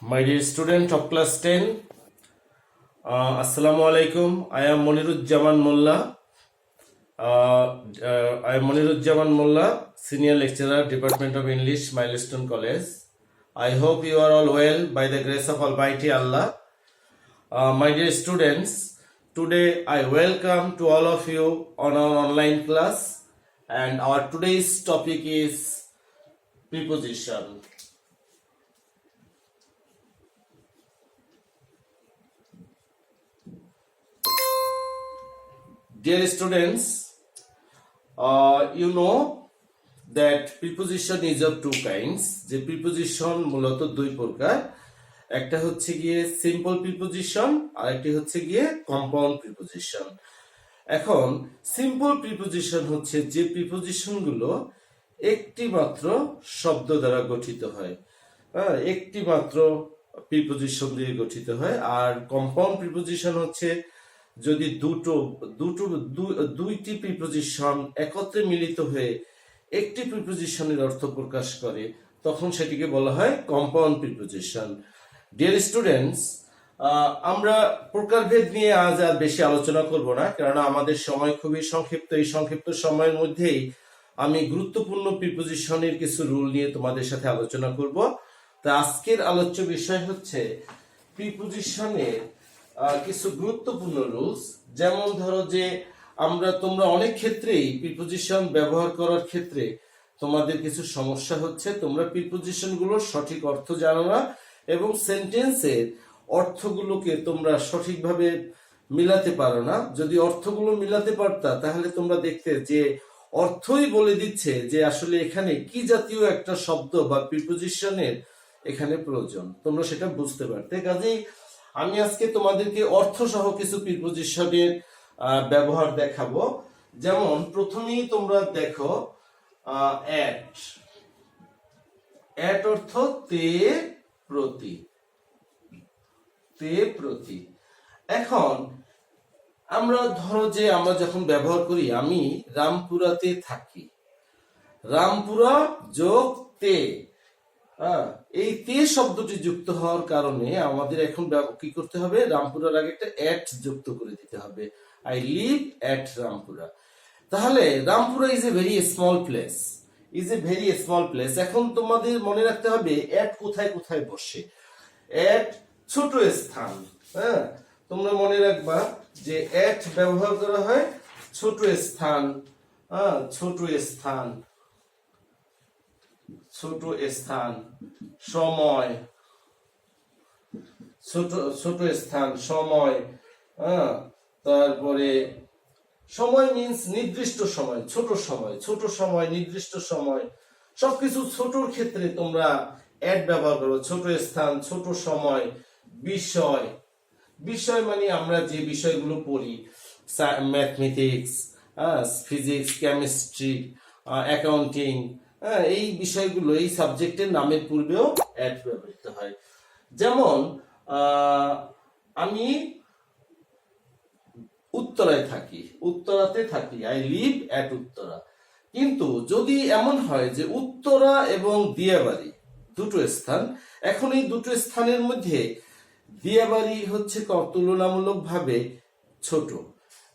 My dear student of class 10, Assalamu alaikum. I am Monirujjaman Molla. I am Monirujjaman Molla, Senior Lecturer, Department of English, Milestone College. I hope you are all well by the grace of Almighty Allah. My dear students, today I welcome to all of you on our online class, and our today's topic is preposition. Dear students, you know that preposition is of two kinds. যে preposition মূলত দুই প্রকার, একটা হচ্ছে গিয়ে simple preposition আর একটি হচ্ছে গিয়ে কম্পাউন্ড প্রিপোজিশন। এখন সিম্পল প্রিপোজিশন হচ্ছে যে প্রিপোজিশনগুলো একটি মাত্র শব্দ দ্বারা গঠিত হয়, একটি মাত্র প্রিপোজিশন দিয়ে গঠিত হয়। আর কম্পাউন্ড প্রিপোজিশন হচ্ছে যদি দুইটি প্রিপোজিশন একত্রে মিলিত হয়ে একটি প্রিপোজিশনের অর্থ প্রকাশ করে, তখন সেটিকে বলা হয় কম্পাউন্ড প্রিপোজিশন। ডিয়ার স্টুডেন্টস, আমরা প্রকারভেদ নিয়ে আজ আর বেশি আলোচনা করব না, কারণ আমাদের সময় খুবই সংক্ষিপ্ত। এই সংক্ষিপ্ত সময়ের মধ্যেই আমি গুরুত্বপূর্ণ প্রিপোজিশনের কিছু রুল নিয়ে তোমাদের সাথে আলোচনা করব। তা আজকের আলোচ্য বিষয় হচ্ছে প্রিপোজিশনের কিছু গুরুত্বপূর্ণ রুলস। যেমন ধরো যে তোমরা অনেক ক্ষেত্রেই প্রিপোজিশন ব্যবহার করার ক্ষেত্রে তোমাদের কিছু সমস্যা হচ্ছে, তোমরা প্রিপোজিশন গুলোর সঠিক অর্থ জানো না এবং সেন্টেন্সের অর্থগুলোকে তোমরা সঠিকভাবে মিলাতে পারো না। যদি অর্থগুলো মিলাতে পারতা তাহলে তোমরা দেখতে যে অর্থই বলে দিচ্ছে যে আসলে এখানে কি জাতীয় একটা শব্দ বা প্রিপোজিশনের এখানে প্রয়োজন, তোমরা সেটা বুঝতে পারতে। কাজেই আমি আজকে তোমাদেরকে অর্থ সহ কিছু প্রিপোজিশনের ব্যবহার দেখাবো। যেমন প্রথমেই তোমরা দেখো অ্যাট। অ্যাট অর্থ তে প্রতি, তে প্রতি। এখন আমরা ধরো যে আমরা যখন ব্যবহার করি, আমি রামপুরাতে থাকি, রামপুরা যোগ তে, এই তে শব্দটি যুক্ত হওয়ার কারণে আমাদের এখন কি করতে হবে, রামপুরার আগে একটা অ্যাট যুক্ত করে দিতে হবে। I live at Rampura. তাহলে Rampura is a very small place, is a very small place. এখন তোমাদের মনে রাখতে হবে অ্যাট কোথায় কোথায় বসে। অ্যাট ছোট স্থান, তোমরা মনে রাখবা যে অ্যাট ব্যবহার করা হয় ছোট স্থান, ছোট স্থান, ছোট স্থান, সময়, ছোট স্থান, সময়। তারপরে সময় মিন্স নির্দিষ্ট সময়, ছোট সময়, ছোট সময়, নির্দিষ্ট সময়, সবকিছু ছোটর ক্ষেত্রে তোমরা অ্যাট ব্যবহার করো। ছোট স্থান, ছোট সময়, বিষয়। বিষয় মানে আমরা যে বিষয়গুলো পড়ি, ম্যাথমেটিক্স, ফিজিক্স, কেমিস্ট্রি, অ্যাকাউন্টিং, এই বিষয়গুলো, এই সাবজেক্টের নামের পূর্বেও অ্যাট ব্যবহৃত হয়। যেমন আমি উত্তরায় থাকি, উত্তরাতে থাকি, আই লিভ অ্যাট উত্তরা। কিন্তু যদি এমন হয় যে উত্তরা এবং দিয়াবাড়ি দুটো স্থান, এখন এই দুটো স্থানের মধ্যে দিয়াবাড়ি হচ্ছে তুলনামূলকভাবে ছোট,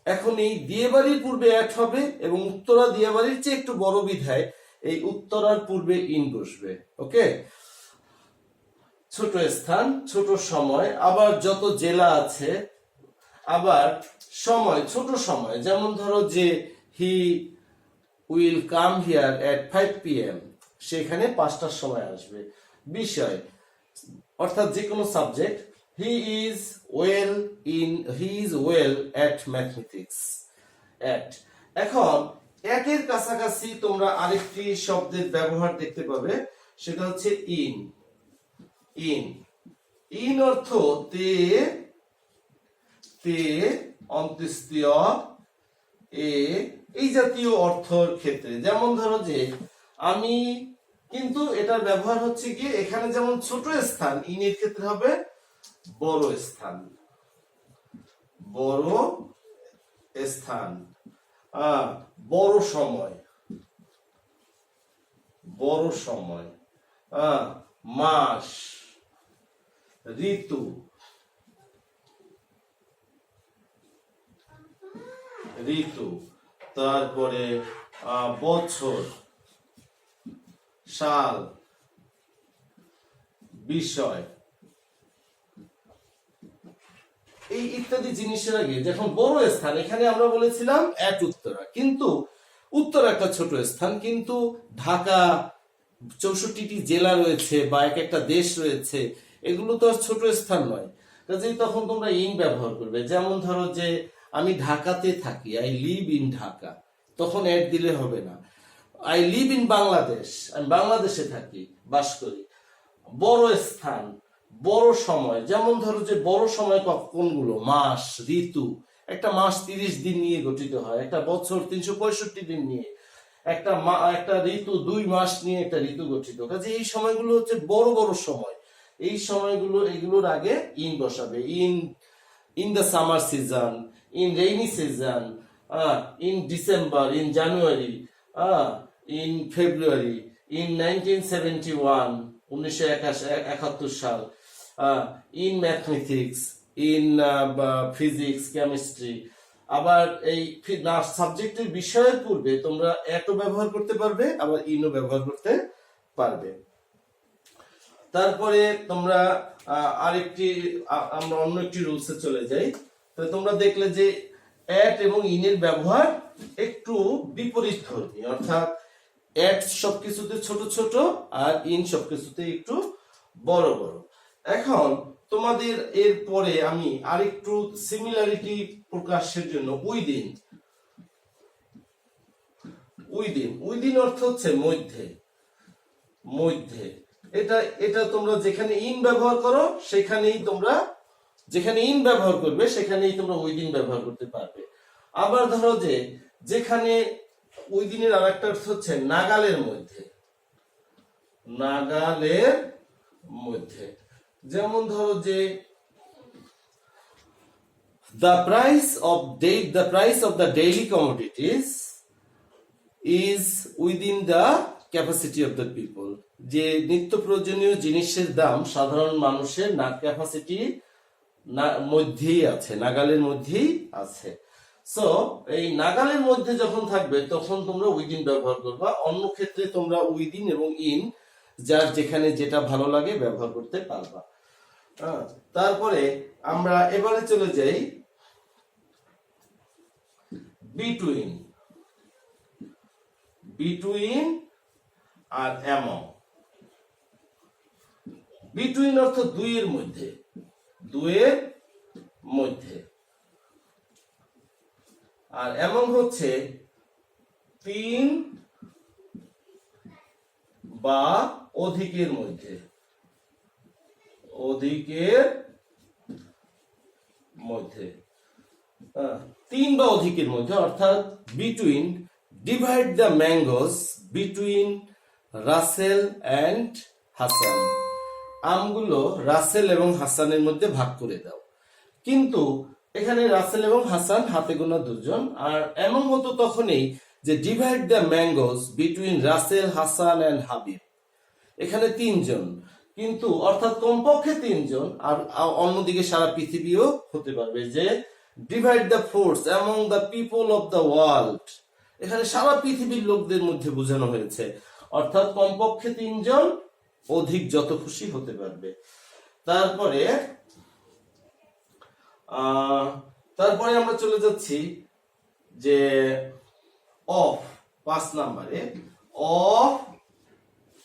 এখন এই দিয়াবাড়ির পূর্বে অ্যাট হবে এবং উত্তরা দিয়াবাড়ির চেয়ে একটু বড় বিধায় এই উত্তরার পূর্বে ইন বসবে। ওকে, ছোট স্থান, ছোট সময়, আবার যত জেলা আছে, আবার সময়, ছোট সময়। যেমন ধরো যে he will come here at 5 PM, সেখানে 5টার সময় আসবে। বিষয় অর্থাৎ যে কোনো subject, he is well at mathematics, at. এখন একের কাছাকাছি তোমরা আরেকটি শব্দের ব্যবহার দেখতে পাবে, সেটা হচ্ছে ইন। ইন, ইন অর্থ তে, তে অন্ত্যেষ্টিয় এ, এই জাতীয় অর্থর ক্ষেত্রে। যেমন ধরো যে আমি, কিন্তু এটার ব্যবহার হচ্ছে কি, এখানে যেমন ছোট স্থান, ইনের ক্ষেত্রে হবে বড় স্থান, বড় স্থান, বড় সময়, বড় সময়, মাস, ঋতু, ঋতু, তারপরে বছর, সাল, বিষয়, এই ইত্যাদি জিনিসের আগে যখন বড় স্থান, এখানে আমরা বলেছিলাম এক উত্তরা, কিন্তু উত্তরা একটা ছোট স্থান, কিন্তু ঢাকা 64টি জেলা রয়েছে বা এক একটা দেশ রয়েছে, এগুলো তো আর ছোট স্থান নয়। কাজেই তখন তোমরা ইন ব্যবহার করবে। যেমন ধরো যে আমি ঢাকাতে থাকি, আই লিভ ইন ঢাকা, তখন অ্যাড দিলে হবে না। আই লিভ ইন বাংলাদেশ, আমি বাংলাদেশে থাকি, বাস করি। বড় স্থান, বড় সময়, যেমন ধরো যে বড় সময় কোনগুলো, মাস, ঋতু। একটা মাস 30 দিন নিয়ে গঠিত হয়, একটা বছর 365 দিন নিয়ে, একটা ঋতু 2 মাস নিয়ে একটা ঋতু গঠিত। কাজে এই সময়গুলো হচ্ছে বড় বড় সময়। এই সময়গুলো, এগুলোর আগে ইন বসাবে। In the summer season, in rainy season, in December, in January, in February, in 1971 সাল, in mathematics, in physics, chemistry. আবার এই সাবজেক্টের বিষয়ের পূর্বে তোমরা এটও ব্যবহার করতে পারবে, আবার ইনও ব্যবহার করতে পারবে। তারপরে তোমরা আমরা অন্য একটি রুলসে চলে যাই। তো তোমরা দেখলে যে অ্যাট এবং ইনের ব্যবহার একটু বিপরীত ধর্মী, অর্থাৎ অ্যাট সবকিছুতে ছোট ছোট আর ইন সবকিছুতে একটু বড় বড়। এখন তোমাদের এর পরে আমি আরেকটু সিমিলারিটি প্রকাশের জন্য উইদিন, উইদিন, উইদিন অর্থ হচ্ছে মধ্যে, মধ্যে। এটা তোমরা যেখানে ইন ব্যবহার করো সেখানেই তোমরা, যেখানে ইন ব্যবহার করবে সেখানেই তোমরা উইদিন ব্যবহার করতে পারবে। আবার ধরো যে যেখানে উইদিনের আরেকটা অর্থ হচ্ছে নাগালের মধ্যে, নাগালের মধ্যে। যেমন ধরো যে the price of the daily commodities is within the capacity of the people, যে নিত্য প্রয়োজনীয় জিনিসের দাম সাধারণ মানুষের ক্যাপাসিটি মধ্যেই আছে, নাগালের মধ্যেই আছে। সো এই নাগালের মধ্যে যখন থাকবে তখন তোমরা উইদিন ব্যবহার করবা। অন্য ক্ষেত্রে তোমরা উইদিন এবং ইন যার যেখানে যেটা ভালো লাগে ব্যবহার করতে পারবা। তারপরে আমরা এবারে চলে যাই বিটুইন, বিটুইন আর অ্যামং। বিটুইন অর্থ দুইয়ের মধ্যে, দুইয়ের মধ্যে। আর অ্যামং হচ্ছে 3 বা অধিকের মধ্যে, অধিকের মধ্যে, 3 বা অধিকের মধ্যে। অর্থাৎ between, divide the mangoes between Rasel and Hasan, আমগুলো রাসেল এবং হাসানের মধ্যে ভাগ করে দাও। কিন্তু এখানে রাসেল এবং হাসান হাতে গোনা 2 জন, আর এমন হতো তখনই যে divide the mangoes between Rasel, Hasan and Habib, এখানে 3 জন, কিন্তু অর্থাৎ কমপক্ষে 3 জন। আর অন্যদিকে সারা পৃথিবীও হতে পারবে, যে divide the force among the people of the world, এখানে সারা পৃথিবীর লোকদের মধ্যে বোঝানো হয়েছে। অর্থাৎ কমপক্ষে 3 জন, অধিক যত খুশি হতে পারবে। তারপরে আমরা চলে যাচ্ছি যে অফ, 5 নম্বরে অফ।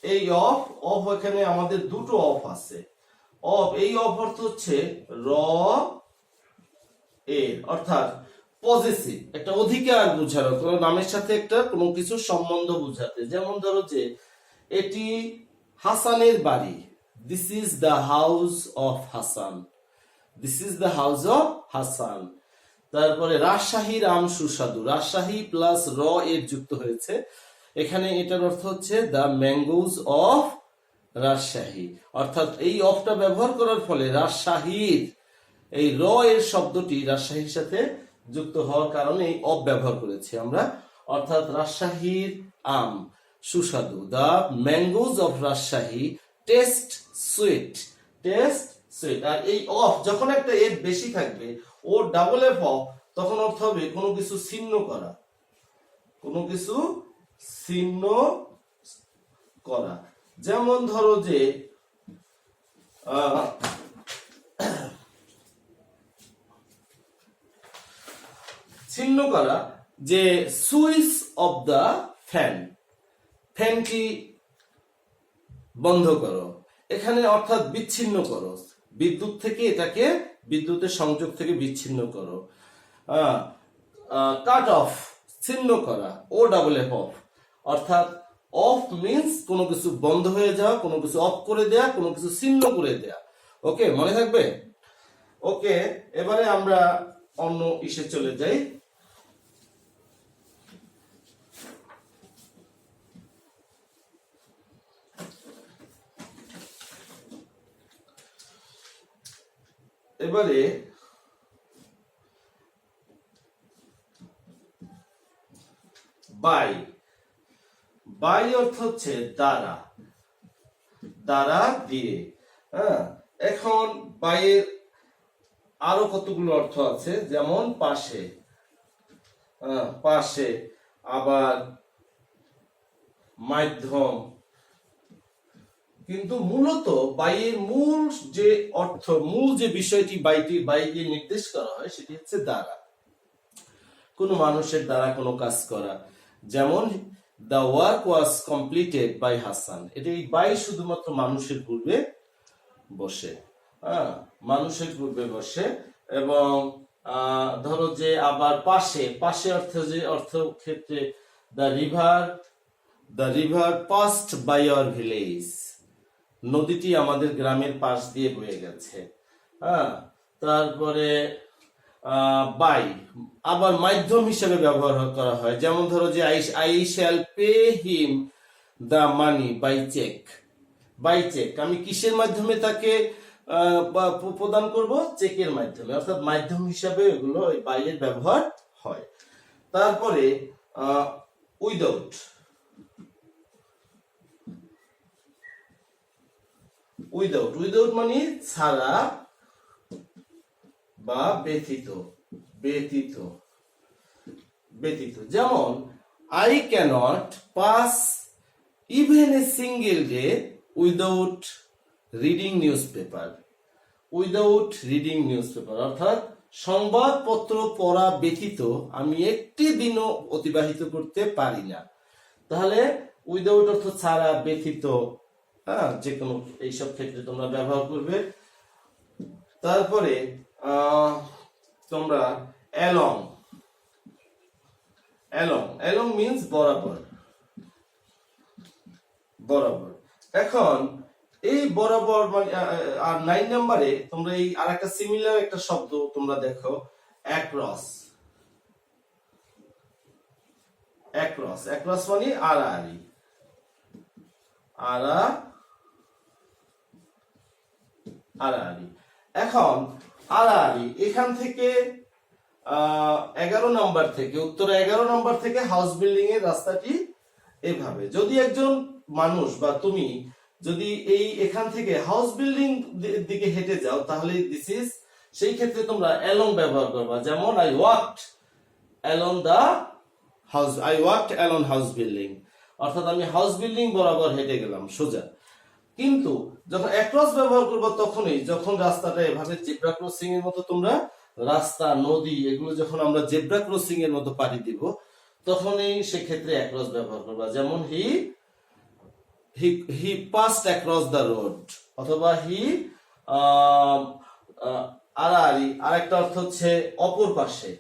এই অফ এখানে আমাদের দুটো অফ আছে। অফ, এই অফ অর্থ হচ্ছে র এর, অর্থাৎ পজেসিভ, একটা অধিকার বোঝানো, কোনো নামের সাথে একটা কোনো কিছু সম্বন্ধ বোঝাতে। যেমন ধরো যে এটি হাসানের বাড়ি, this is the house of Hasan, this is the house of Hasan. তারপরে রাজশাহীর আম সুস্বাদু, রাজশাহী প্লাস র এর যুক্ত হয়েছে এখানে, এটার অর্থ হচ্ছে দ্য ম্যাঙ্গোজ অফ রাজশাহী। অর্থাৎ এই অফটা ব্যবহার করার ফলে রাজশাহীর এই র এর শব্দটি রাজশাহীর সাথে যুক্ত হওয়ার কারণে এই অফ ব্যবহার করেছি আমরা। অর্থাৎ রাজশাহীর আম সুস্বাদু, the mangoes of Rajshahi taste sweet, taste sweet. আর এই অফ যখন একটা এফ বেশি থাকবে, ও ডাবল এফ অফ, তখন অর্থ হবে কোনো কিছু ছিন্ন করা, কোনো কিছু ছিন্ন করা। যেমন ধরো যে ছিন্ন করা, যে সুইচ অফ দা ফ্যান, ফ্যানটি বন্ধ করো, এখানে অর্থাৎ বিচ্ছিন্ন করো, বিদ্যুৎ থেকে এটাকে, বিদ্যুতের সংযোগ থেকে বিচ্ছিন্ন করো। কাট অফ, ছিন্ন করা, ও ডাবল এফ অফ, অর্থাৎ অফ মিন্স কোনো কিছু বন্ধ হয়ে যাওয়া, কোনো কিছু অফ করে দেয়া, কোনো কিছু ছিন্ন করে দেয়া। ওকে, মনে থাকবে? ওকে, এবারে আমরা অন্য ইসে চলে যাই। এবারে বাই, বাই অর্থ হচ্ছে দ্বারা, দ্বারা দিয়ে। হ্যাঁ, এখন বাইয়ের আরো কতগুলো অর্থ আছে, যেমন পাশে, পাশে, আবার মাধ্যম। কিন্তু মূলত বাইয়ের মূল যে অর্থ, মূল যে বিষয়টি বাই দিয়ে নির্দেশ করা হয়, সেটি হচ্ছে দ্বারা, কোনো মানুষের দ্বারা কোনো কাজ করা। যেমন the work was completed by Hasan, এটা এই বাই শুধুমাত্র মানুষের পূর্বে বসে, মানুষের পূর্বে বসে। এবং ধরো যে আবার পাশে, পাশে অর্থ যে অর্থ ক্ষেত্রে the river passed by our village, নদীটি আমাদের গ্রামের পাশ দিয়ে বয়ে গেছে। তারপরে বাই আবার মাধ্যম হিসেবে ব্যবহার করা হয়, যেমন ধরো যে I shall pay him the money by cheque, by cheque, আমি কিসের মাধ্যমে তাকে প্রদান করব, চেকের মাধ্যমে, অর্থাৎ মাধ্যম হিসাবে এগুলো ওই বাইয়ের ব্যবহার হয়। তারপরে উইদাউট, উইদাউট, উইদাউট মানে ছাড়া বা ব্যতীত, ব্যতীত, ব্যতীত। যেমন I cannot pass even a single day without reading newspaper, without reading newspaper, অর্থাৎ সংবাদপত্র পড়া ব্যতীত আমি একটি দিনও অতিবাহিত করতে পারি না। তাহলে উইদাউট অর্থ ছাড়া, ব্যতীত, যে কোনো এইসব ক্ষেত্রে তোমরা ব্যবহার করবে। তারপরে তোমরা অ্যালং, অ্যালং, অ্যালং মিন্স বরাবর, বরাবর। এখন এই বরাবর মানে, আর 9 নম্বরে তোমরা এই আরেকটা সিমিলার একটা শব্দ তোমরা দেখো, অ্যাক্রস, অ্যাক্রস, অ্যাক্রস মানে আড়াআড়ি, আড়াআড়ি। এখন আড়াআড়ি এখান থেকে 11 নম্বর থেকে, উত্তর 11 নম্বর থেকে হাউস বিল্ডিং এর রাস্তাটি এভাবে। যদি একজন মানুষ বা তুমি যদি এই এখান থেকে হাউস বিল্ডিং দিকে হেঁটে যাও, তাহলে দিস ইজ, সেই ক্ষেত্রে তোমরা অ্যালং ব্যবহার করবা। যেমন I walked along the house, I walked along house building, অর্থাৎ আমি হাউস বিল্ডিং বরাবর হেঁটে গেলাম সোজা। কিন্তু যখন অ্যাক্রস ব্যবহার করবো তখনই, যখন রাস্তাটা এভাবে জেব্রা ক্রসিং এর মতো, তোমরা রাস্তা, নদী, এগুলো যখন আমরা জেব্রা ক্রসিং এর মতো পাড়ি দিব, তখনই সেক্ষেত্রে অ্যাক্রস ব্যবহার করবা। যেমন হি পাসড অ্যাক্রস দ্য রোড, অথবা হি আড়াআড়ি, আরেকটা অর্থ হচ্ছে অপর পাশে,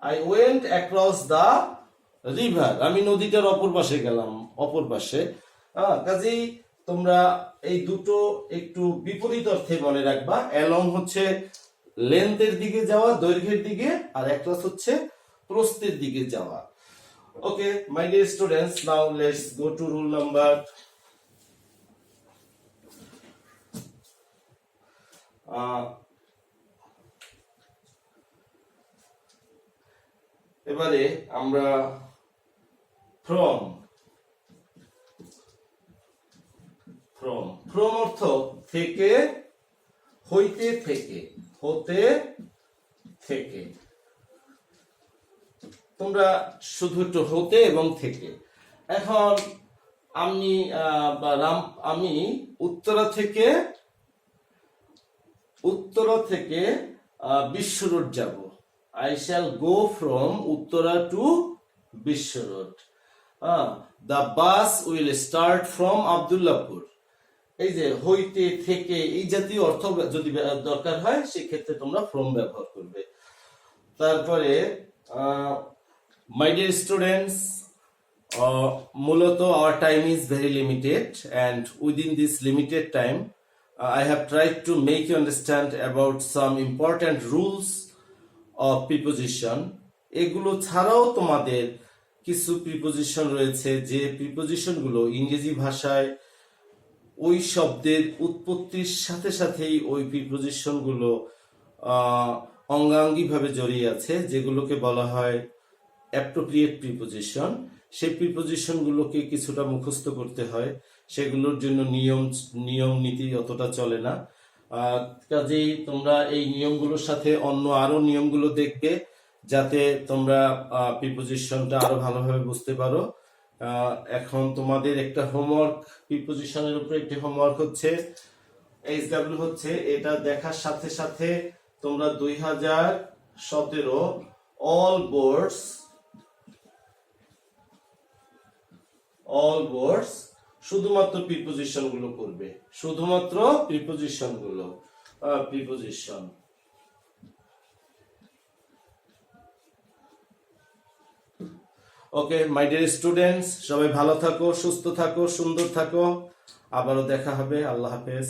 I went across the river, আমি নদীটার অপর পাশে গেলাম, অপর পাশে। কাজেই তোমরা এই দুটো একটু বিপরীত অর্থে মনে রাখবা। অ্যালং হচ্ছে লেন্থের দিকে যাওয়া, দৈর্ঘ্যের দিকে, আর অ্যাক্রস হচ্ছে প্রস্থের দিকে যাওয়া। Okay my dear students, now let's go to rule number এবারে আমরা ফ্রম, ফ্রম, ফ্রম অর্থ থেকে হইতে থেকে, হতে থেকে। তোমরা শুধু একটু হতে এবং থেকে। এখন আমি উত্তরা থেকে বিশ্ব রোড যাব। I shall go from Uttara to Bishwa road. The bus will start from Abdullahpur. এই যে হইতে থেকে এই জাতীয় অর্থ যদি দরকার হয় সেক্ষেত্রে তোমরা from ব্যবহার করবে। তারপরে my dear students, মূলত our time is very limited, and within this limited time I have tried to make you understand about some important rules of preposition. এগুলো ছাড়াও তোমাদের কিছু প্রিপোজিশন রয়েছে যে প্রিপোজিশন গুলো ইংরেজি ভাষায় ওই শব্দের উৎপত্তির সাথে সাথেই ওই প্রিপোজিশন গুলো অঙ্গাঙ্গিভাবে জড়িয়ে আছে, যেগুলোকে বলা হয় অ্যাপ্রোপ্রিয়েট প্রিপোজিশন। সেই প্রিপোজিশন গুলোকে কিছুটা মুখস্থ করতে হয়, সেগুলোর জন্য নিয়ম নীতি অতটা চলে না। কাজেই তোমরা এই নিয়মগুলোর সাথে অন্য আরো নিয়মগুলো দেখবে যাতে তোমরা প্রিপোজিশনটা আরো ভালোভাবে বুঝতে পারো। এখন তোমাদের একটা হোমওয়ার্ক, প্রিপোজিশনের উপরে একটি হোমওয়ার্ক হচ্ছে HW হচ্ছে, এটা দেখার সাথে সাথে তোমরা 2017 অল বোর্ডস শুধুমাত্র প্রিপোজিশন গুলো করবে, শুধুমাত্র প্রিপোজিশন গুলো। Preposition okay my dear students, সবাই ভালো থাকো, সুস্থ থাকো, সুন্দর থাকো। আবারও দেখা হবে। আল্লাহ হাফেজ।